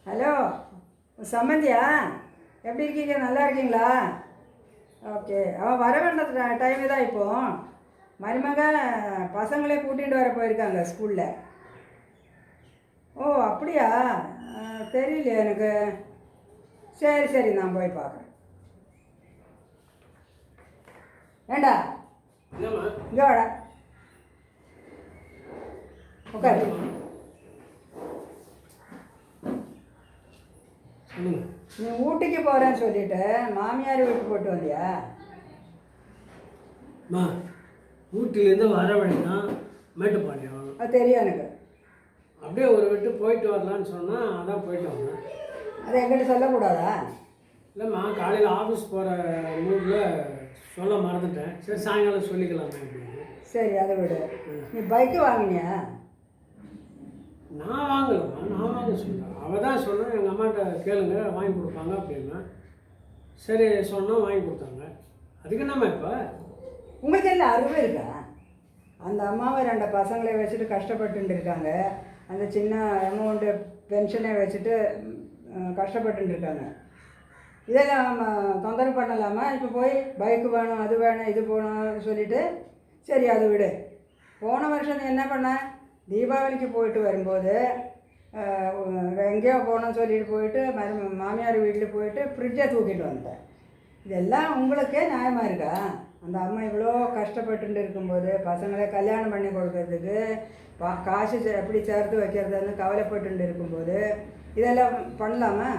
Hello, சம்மந்தியா? எப்படி இருக்கீங்க? நல்லா இருக்கீங்களா? ஓகே. அவன் வர வேண்டிய டைமு தான் இப்போது. மருமக பசங்களே கூட்டிகிட்டு வர போயிருக்காங்க ஸ்கூலில். ஓ அப்படியா? தெரியலையே எனக்கு. சரி சரி, நான் போய் பார்க்குறேன். ஏண்டா இங்கே வாடா, உட்காரு. நீ ஊட்டிக்கு போகிறேன்னு சொல்லிட்டு மாமியார் வீட்டுக்கு போட்டு வந்தியா? ஊட்டிலேருந்து வர வழிதான் மேட்டுப்பாளையம். அது தெரியும் எனக்கு. அப்படியே ஒரு விட்டு போயிட்டு வரலான்னு சொன்னால் அதான் போயிட்டு வந்தேன். அதை எங்கிட்ட சொல்லக்கூடாதா? இல்லைம்மா, காலையில் ஆஃபீஸ் போகிற மூடில் சொல்ல மறந்துட்டேன். சரி, சாயங்காலம் சொல்லிக்கலாமே அப்படின்னு. சரி, அதை விடு. நீ பைக்கு வாங்கினியா? நான் வாங்கலம்மா, நான் வாங்க சொல்கிறேன். அவள் தான் சொன்னேன், எங்கள் அம்மாட்ட கேளுங்க வாங்கி கொடுப்பாங்க அப்படின்னா. சரி சொன்னோம், வாங்கி கொடுத்தாங்க. அதுக்கு என்னம்மா இப்போ உங்களுக்கு எல்லாம் அருமை இருக்கா? அந்த அம்மாவை 2 பசங்களை வச்சுட்டு கஷ்டப்பட்டு இருக்காங்க. அந்த சின்ன அமௌண்ட்டு பென்ஷனை வச்சுட்டு கஷ்டப்பட்டு இருக்காங்க. இதெல்லாம் தொந்தரவு பண்ணலாமா? இப்போ போய் பைக்கு வேணும், அது வேணும், இது போகணும்னு சொல்லிவிட்டு சரி அதை விடு. போன வருஷம் நீ என்ன பண்ண? தீபாவளிக்கு போயிட்டு வரும்போது எங்கேயோ போகணும்னு சொல்லிட்டு போயிட்டு மாமியார் வீட்டில் போயிட்டு ஃப்ரிட்ஜை தூக்கிட்டு வந்துட்டேன். இதெல்லாம் உங்களுக்கே நியாயமாக இருக்கா? அந்த அம்மா இவ்வளோ கஷ்டப்பட்டு இருக்கும்போது பசங்களை கல்யாணம் பண்ணி கொடுக்கறதுக்கு காசு எப்படி சேர்த்து வைக்கிறதுன்னு கவலைப்பட்டு இருக்கும்போது இதெல்லாம் பண்ணலாமா?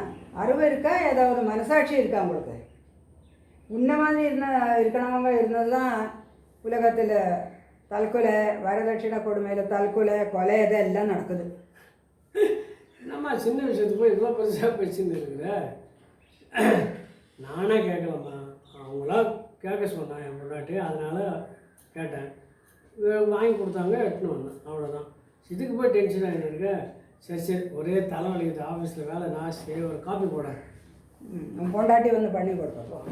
அருமை இருக்கா? ஏதாவது மனசாட்சி இருக்கா உங்களுக்கு? இந்த மாதிரி இருக்கணவங்க இருந்தது தான் உலகத்தில் தற்கொலை, வரதட்சணை கொடுமையில் தற்கொலை, கொலை இதெல்லாம் நடக்குது. என்னம்மா சின்ன விஷயத்துக்கு போய் இவ்வளோ பெருசாக பேசின்னு இருக்கிற? நானே கேட்கலாம்மா, அவங்களா கேட்க சொன்னேன் என் முன்னாடி, அதனால் கேட்டேன். வாங்கி கொடுத்தாங்க, எடுத்துன்னு வந்தேன், அவ்வளோதான். இதுக்கு போய் டென்ஷன் ஆகிட்டு இருக்க. சரி சரி, ஒரே தலைவலிக்குது, ஆஃபீஸில் வேலை நாசி, ஒரு காப்பி போட. பொண்டாட்டி வந்து பண்ணி கொடுப்போம்.